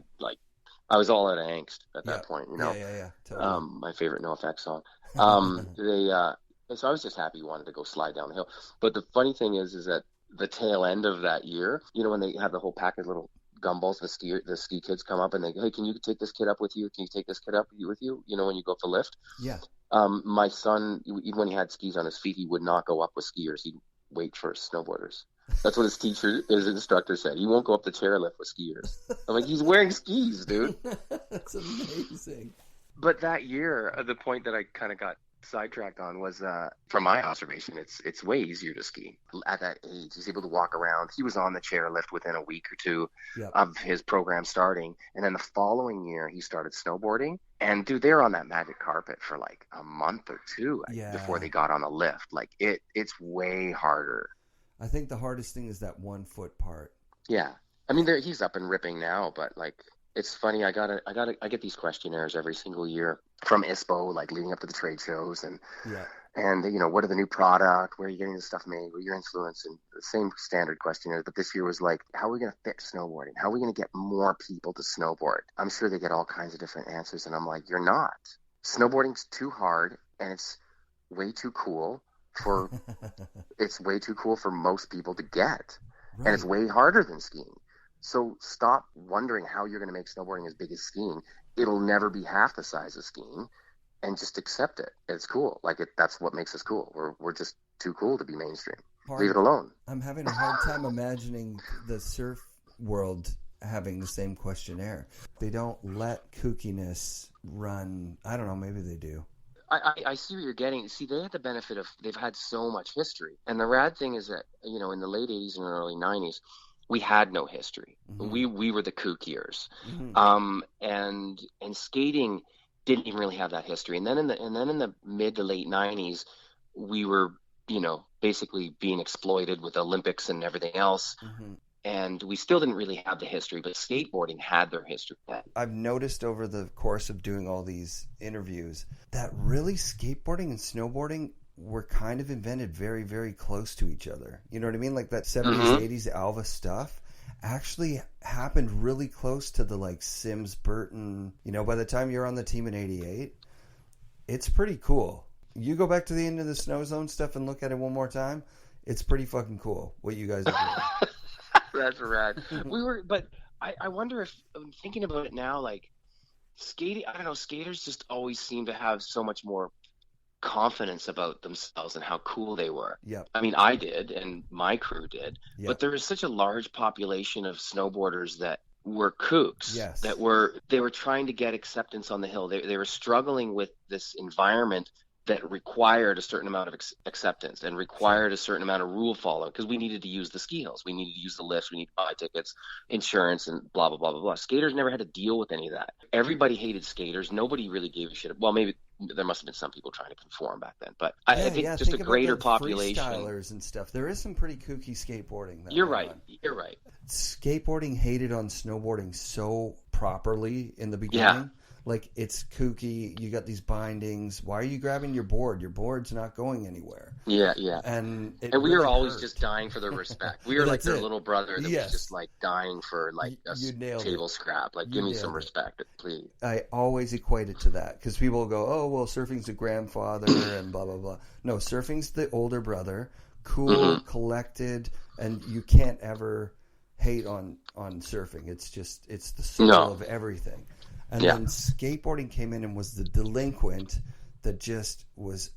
was all out of angst at that point. Yeah. Totally. My favorite NoFX song. So I was just happy he wanted to go slide down the hill. But the funny thing is that the tail end of that year, when they had the whole pack of little gumballs, the ski kids come up and they go, hey, can you take this kid up with you? Can you take this kid up with you? You know, when you go up the lift. Yeah. My son, even when he had skis on his feet, he would not go up with skiers. He'd wait for snowboarders. That's what his instructor said. He won't go up the chairlift with skiers. I'm like, he's wearing skis, dude. That's amazing. But that year, the point that I kind of got sidetracked on was, from my observation, it's way easier to ski at that age. He's able to walk around. He was on the chairlift within a week or two of his program starting, and then the following year he started snowboarding. And dude, they were on that magic carpet for like a month or two before they got on the lift. Like it's way harder. I think the hardest thing is that 1 foot part. Yeah, I mean, he's up and ripping now, but like. It's funny. I get these questionnaires every single year from ISPO, like leading up to the trade shows, and you know, what are the new product? Where are you getting this stuff made? What are your influence? And the same standard questionnaire. But this year was like, how are we going to fix snowboarding? How are we going to get more people to snowboard? I'm sure they get all kinds of different answers, and I'm like, you're not. Snowboarding's too hard, and it's way too cool for most people to get, and it's way harder than skiing. So stop wondering how you're going to make snowboarding as big as skiing. It'll never be half the size of skiing, and just accept it. It's cool. Like that's what makes us cool. We're just too cool to be mainstream. Leave it alone. I'm having a hard time imagining the surf world having the same questionnaire. They don't let kookiness run. I don't know. Maybe they do. I see what you're getting. See, they had the benefit of they've had so much history. And the rad thing is that, you know, in the late 80s and early 90s, we had no history. Mm-hmm. We were the kookiers. Mm-hmm. And skating didn't even really have that history. And then in the mid to late 90s, we were, you know, basically being exploited with Olympics and everything else. Mm-hmm. And we still didn't really have the history, but skateboarding had their history. I've noticed over the course of doing all these interviews that really skateboarding and snowboarding were kind of invented very, very close to each other. You know what I mean? Like that 70s, mm-hmm. 80s Alva stuff actually happened really close to the like Sims Burton. You know, by the time you're on the team in 88, it's pretty cool. You go back to the end of the Snow Zone stuff and look at it one more time. It's pretty fucking cool what you guys are doing. That's rad. But I wonder if, I'm thinking about it now, like skating, I don't know, skaters just always seem to have so much more confidence about themselves and how cool they were. Yep. I mean, I did, and my crew did, yep. But there was such a large population of snowboarders that were kooks, yes. that they were trying to get acceptance on the hill. They were struggling with this environment that required a certain amount of acceptance and required a certain amount of rule following, because we needed to use the ski hills, we needed to use the lifts, we needed to buy tickets, insurance, and blah, blah, blah, blah, blah. Skaters never had to deal with any of that. Everybody hated skaters. Nobody really gave a shit. Well, maybe there must have been some people trying to conform back then, but I think just a greater population. Freestylers and stuff. There is some pretty kooky skateboarding. You're right. You're right. Skateboarding hated on snowboarding so properly in the beginning. Yeah. Like, it's kooky. You got these bindings. Why are you grabbing your board? Your board's not going anywhere. Yeah. And we really were always just dying for their respect. We were like their little brother that was just like dying for like a table scrap. Like, give me some respect, please. I always equate it to that, because people will go, oh, well, surfing's the grandfather and blah, blah, blah. No, surfing's the older brother, cool, mm-hmm. collected, and you can't ever hate on surfing. It's the soul of everything. And then skateboarding came in and was the delinquent that just was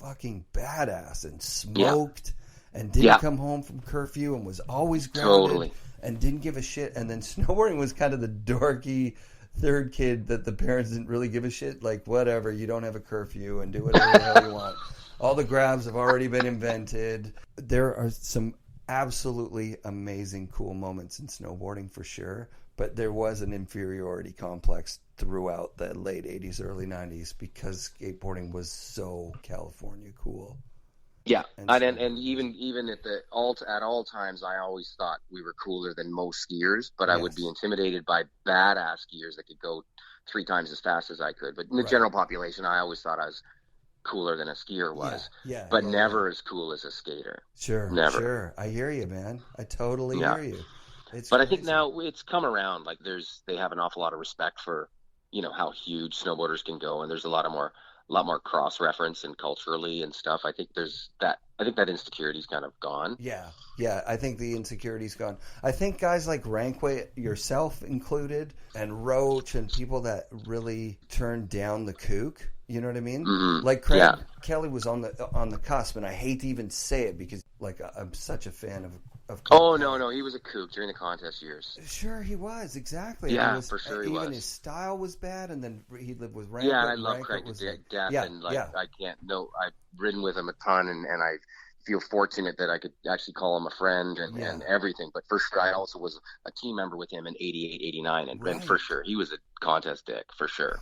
fucking badass and smoked and didn't come home from curfew and was always grounded and didn't give a shit. And then snowboarding was kind of the dorky third kid that the parents didn't really give a shit. Like, whatever, you don't have a curfew and do whatever the hell you want. All the grabs have already been invented. There are some absolutely amazing, cool moments in snowboarding for sure. But there was an inferiority complex throughout the late 80s, early 90s, because skateboarding was so California cool. Yeah, and even at all times, I always thought we were cooler than most skiers, but I would be intimidated by badass skiers that could go 3 times as fast as I could. But in the general population, I always thought I was cooler than a skier was, but never as cool as a skater. Sure, never. Sure. I hear you, man. I totally hear you. But I think now it's come around. Like they have an awful lot of respect for, you know, how huge snowboarders can go, and there's a lot more cross reference and culturally and stuff. I think there's that I think that insecurity's kind of gone. Yeah, I think the insecurity's gone. I think guys like Rankway, yourself included, and Roach, and people that really turned down the kook, you know what I mean? Mm-hmm. Like Craig Kelly was on the cusp, and I hate to even say it because like I'm such a fan of Oh, no, he was a kook during the contest years. Sure, he was, exactly. Yeah, for sure he was. Even his style was bad, and then he lived with Rankway. Yeah, and I love Craig to death, and like I can't, I've ridden with him a ton, and I feel fortunate that I could actually call him a friend and everything. But for sure, I also was a team member with him in 88, 89, and for sure, he was a contest dick, for sure.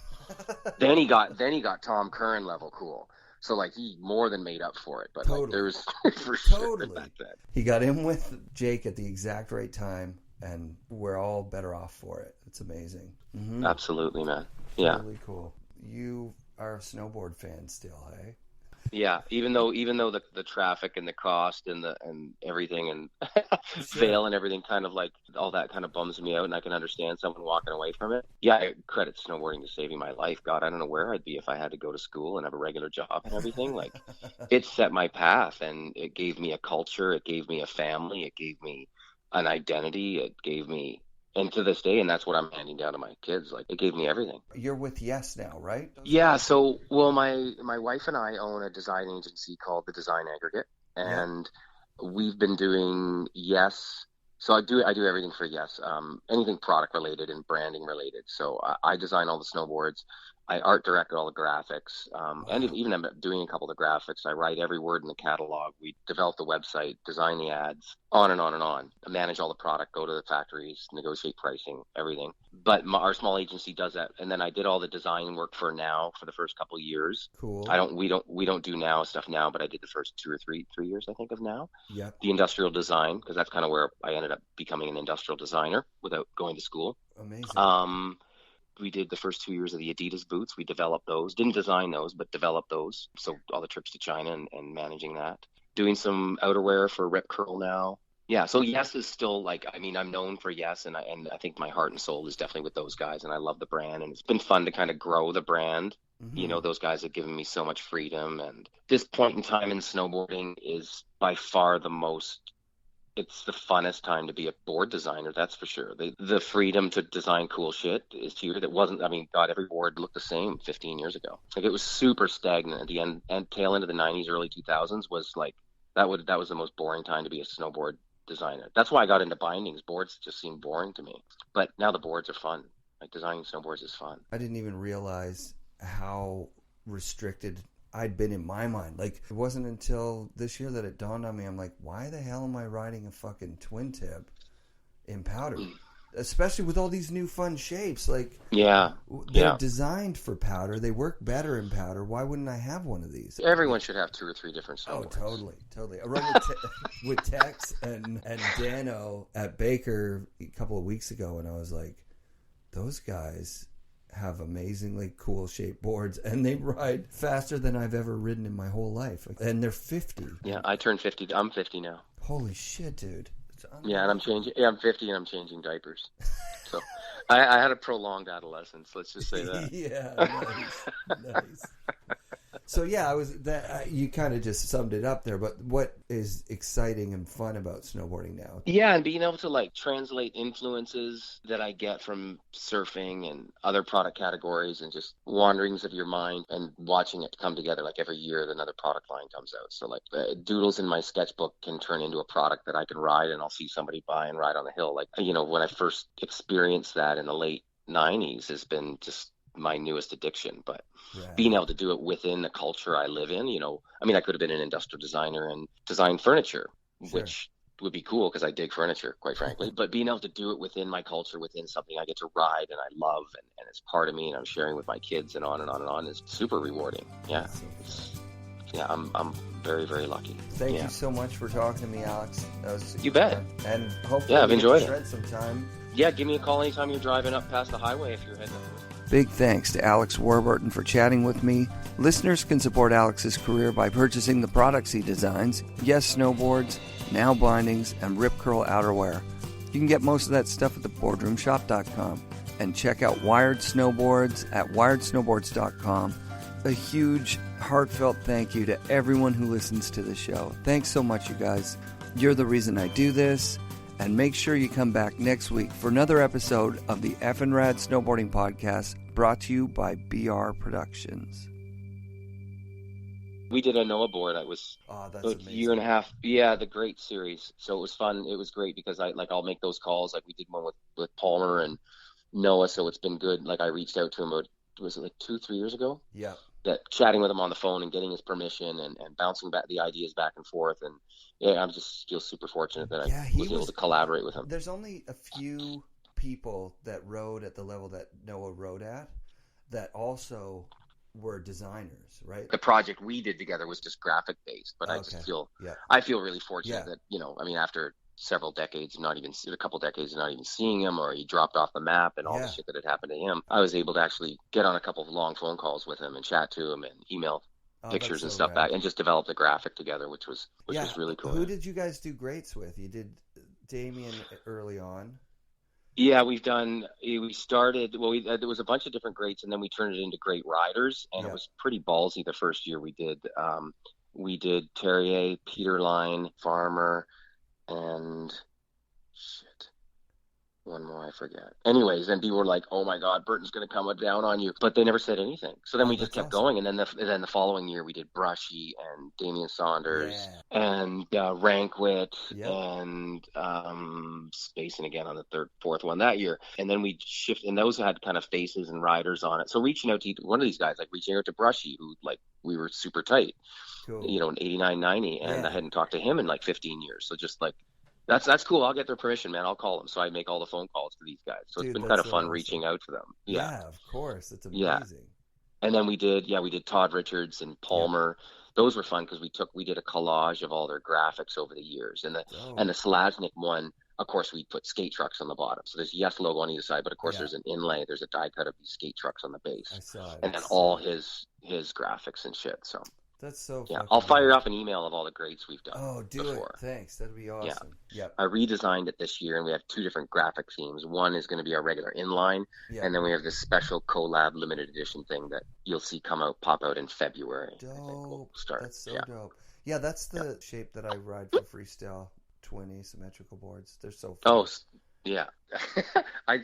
then he got Tom Curran level cool. So, like, he more than made up for it. But like, there's for sure back then. He got in with Jake at the exact right time, and we're all better off for it. It's amazing. Mm-hmm. Absolutely, man. Yeah. Really cool. You are a snowboard fan still, hey? Yeah, even though the traffic and the cost and everything and fail and everything kind of like all that kind of bums me out, and I can understand someone walking away from it. Yeah, I credit snowboarding to saving my life. God, I don't know where I'd be if I had to go to school and have a regular job and everything. Like, it set my path, and it gave me a culture, it gave me a family, it gave me an identity, it gave me. And to this day, and that's what I'm handing down to my kids. Like, it gave me everything. You're with Yes now, right? Yeah. So, well, my wife and I own a design agency called The Design Aggregate, and we've been doing Yes. So I do everything for Yes, anything product related and branding related. So I design all the snowboards. I art direct all the graphics, and even I'm doing a couple of the graphics. I write every word in the catalog. We develop the website, design the ads, on and on and on. I manage all the product, go to the factories, negotiate pricing, everything. But our small agency does that, and then I did all the design work for Now for the first couple of years. Cool. We don't do Now stuff now, but I did the first 2 or 3 years, I think, of Now. Yeah. The industrial design, because that's kind of where I ended up becoming an industrial designer without going to school. Amazing. We did the first 2 years of the Adidas boots. We developed those. Didn't design those, but developed those. So all the trips to China and managing that. Doing some outerwear for Rip Curl now. Yeah, so Yes is still like, I mean, I'm known for Yes, and I think my heart and soul is definitely with those guys, and I love the brand, and it's been fun to kind of grow the brand. Mm-hmm. You know, those guys have given me so much freedom, and this point in time in snowboarding is by far it's the funnest time to be a board designer, that's for sure. The freedom to design cool shit is here. That wasn't, I mean, God, every board looked the same 15 years ago. Like, it was super stagnant at the end and tail end of the 90s, early 2000s was like, that was the most boring time to be a snowboard designer. That's why I got into bindings. Boards just seemed boring to me. But now the boards are fun. Like, designing snowboards is fun. I didn't even realize how restricted I'd been in my mind. Like, it wasn't until this year that it dawned on me. I'm like, why the hell am I riding a fucking twin tip in powder? Especially with all these new fun shapes. Like, they're designed for powder. They work better in powder. Why wouldn't I have one of these? Everyone should have 2 or 3 different snowboards. Oh, totally. I rode with Tex and Dano at Baker a couple of weeks ago, and I was like, those guys have amazingly cool shaped boards, and they ride faster than I've ever ridden in my whole life. And they're 50. Yeah, I turned 50. I'm 50 now. Holy shit, dude. Yeah, and I'm changing. Yeah, I'm 50 and I'm changing diapers. So I had a prolonged adolescence. Let's just say that. Yeah, nice. So yeah, you kind of just summed it up there. But what is exciting and fun about snowboarding now? Yeah, and being able to like translate influences that I get from surfing and other product categories, and just wanderings of your mind, and watching it come together. Like, every year, another product line comes out. So like, doodles in my sketchbook can turn into a product that I can ride, and I'll see somebody buy and ride on the hill. Like, you know, when I first experienced that in the late 90s has been just my newest addiction. But being able to do it within the culture I live in, you know, I mean, I could have been an industrial designer and design furniture, which would be cool because I dig furniture, quite frankly. But being able to do it within my culture, within something I get to ride and I love, and it's part of me, and I'm sharing with my kids, and on and on and on, is super rewarding. Yeah. Yeah, I'm very, very lucky. Thank you so much for talking to me, Alex. You bet. And hopefully I've enjoyed it. Shred some time. Yeah, give me a call anytime you're driving up past the highway if you're heading up. Big thanks to Alex Warburton for chatting with me. Listeners can support Alex's career by purchasing the products he designs: Yes Snowboards, Now Bindings, and Rip Curl outerwear. You can get most of that stuff at theboardroomshop.com. And check out Wired Snowboards at wiredsnowboards.com. A huge heartfelt thank you to everyone who listens to the show. Thanks so much, you guys. You're the reason I do this. And make sure you come back next week for another episode of the FNRad Snowboarding Podcast, brought to you by BR Productions. We did a Noah board. I was a year and a half. Yeah, the Great Series. So it was fun. It was great because I'll make those calls. Like we did one with Palmer and Noah. So it's been good. Like I reached out to him about, was it like 2-3 years ago? Yeah. That chatting with him on the phone and getting his permission and bouncing back the ideas back and forth. And yeah, I'm just feel super fortunate that I was able to collaborate with him. There's only a few people that rode at the level that Noah rode at that also were designers, right? The project we did together was just graphic based, but I just feel, I feel really fortunate that, you know, I mean, after several decades, a couple decades of not even seeing him, or he dropped off the map and all the shit that had happened to him, I was able to actually get on a couple of long phone calls with him and chat to him and email pictures and stuff back and just develop the graphic together, which was really cool. Who did you guys do greats with? You did Damien early on. Yeah, we started, there was a bunch of different greats, and then we turned it into great riders, and it was pretty ballsy the first year we did Terrier, Peterline, Farmer, and one more I forget. Anyways, then people were like, "Oh my God, Burton's going to come down on you," but they never said anything. So then we just kept going, and then the following year we did Brushy and Damian Saunders and Rankwit and spacing again on the fourth one that year. And then we shifted, and those had kind of faces and riders on it. So reaching out to one of these guys, like reaching out to Brushy, who like we were super tight, you know, in 89, 90, and I hadn't talked to him in like 15 years. So just like, that's cool. I'll get their permission, man. I'll call them. So I make all the phone calls to these guys. So it's been kind of fun reaching out to them. Yeah, of course. It's amazing. Yeah. And then we did Todd Richards and Palmer. Those were fun because we did a collage of all their graphics over the years. And the Selaznick one, of course, we put skate trucks on the bottom. So there's Yes logo on either side, but of course there's an inlay. There's a die cut of these skate trucks on the base. I saw it. And then all his graphics and shit. So that's so I'll fire off an email of all the greats we've done. Oh, do it. Thanks. That'd be awesome. Yeah. I redesigned it this year, and we have 2 different graphic themes. One is going to be our regular inline, and then we have this special collab limited edition thing that you'll see pop out in February. Dope. I think we'll start. That's so dope. Yeah, that's the shape that I ride for freestyle 20 symmetrical boards. They're so fun. Oh, yeah. I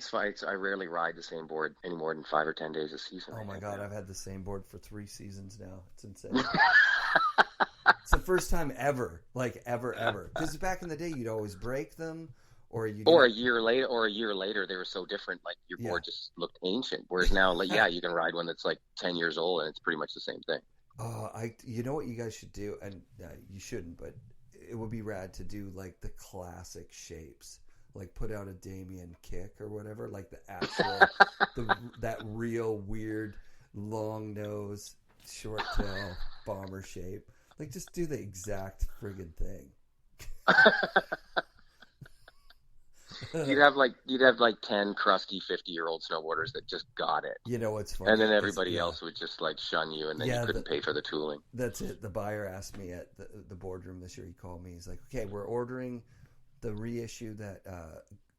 rarely ride the same board any more than 5 or 10 days a season. Oh my God, I've had the same board for 3 seasons now. It's insane. It's the first time ever, like ever. Because back in the day, you'd always break them, or a year later, they were so different. Like your board just looked ancient. Whereas now, like you can ride one that's like 10 years old, and it's pretty much the same thing. You know what you guys should do, and you shouldn't, but it would be rad to do like the classic shapes. Like put out a Damien kick or whatever, like the actual, that real weird long nose, short tail bomber shape. Like just do the exact friggin' thing. You'd have like 10 crusty 50-year-old snowboarders that just got it. You know what's funny? And then everybody else would just like shun you, and then you couldn't pay for the tooling. That's it. The buyer asked me at the boardroom this year. He called me. He's like, "Okay, we're ordering the reissue that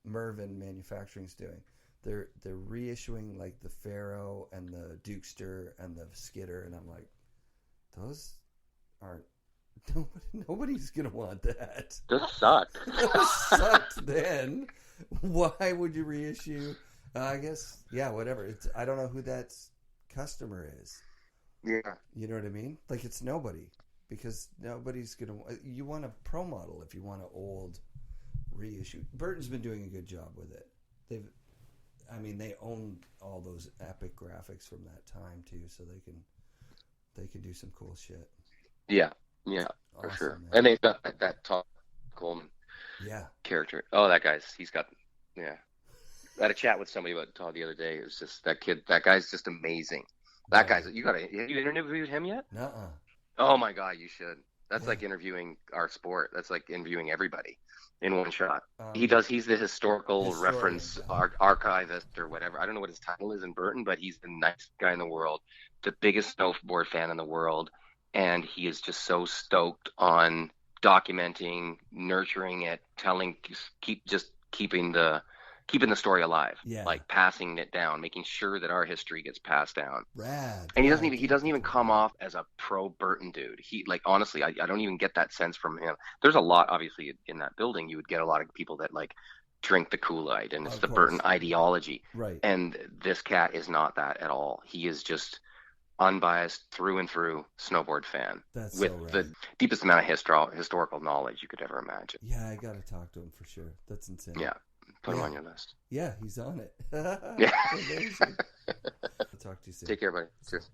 Mervyn Manufacturing's doing. They're reissuing like the Pharaoh and the Dukester and the Skidder," and I'm like, "Those aren't. Nobody's gonna want that. Those suck. Those sucked then. Why would you reissue? I guess whatever. I don't know who that customer is. Yeah, you know what I mean. Like it's nobody, because nobody's gonna. You want a pro model if you want an old reissue. Burton's been doing a good job with it. They own all those epic graphics from that time too, so they can do some cool shit. Yeah, for sure. Man. And they've got that Todd Coleman character. Oh, he's got I had a chat with somebody about Todd the other day. It was just that guy's just amazing. Have you interviewed him yet? Nuh-uh. Oh my God, you should. That's like interviewing our sport. That's like interviewing everybody in one shot. He's the historical reference archivist or whatever. I don't know what his title is in Burton, but he's the nicest guy in the world, the biggest snowboard fan in the world. And he is just so stoked on documenting, nurturing it, keeping the keeping the story alive, Yeah. like passing it down, making sure that our history gets passed down. Rad. And he doesn't even come off as a pro Burton dude. He, like, honestly, I don't even get that sense from him. There's a lot, obviously, in that building. You would get a lot of people that like drink the Kool-Aid, and it's Of the course. Burton ideology. Right. And this cat is not that at all. He is just unbiased through and through snowboard fan That's with so rad. the deepest amount of historical knowledge you could ever imagine. Yeah, I got to talk to him for sure. That's insane. Yeah. Put him Yeah. on your list. Yeah, he's on it. Yeah. Amazing. I'll talk to you soon. Take care, buddy. Cheers.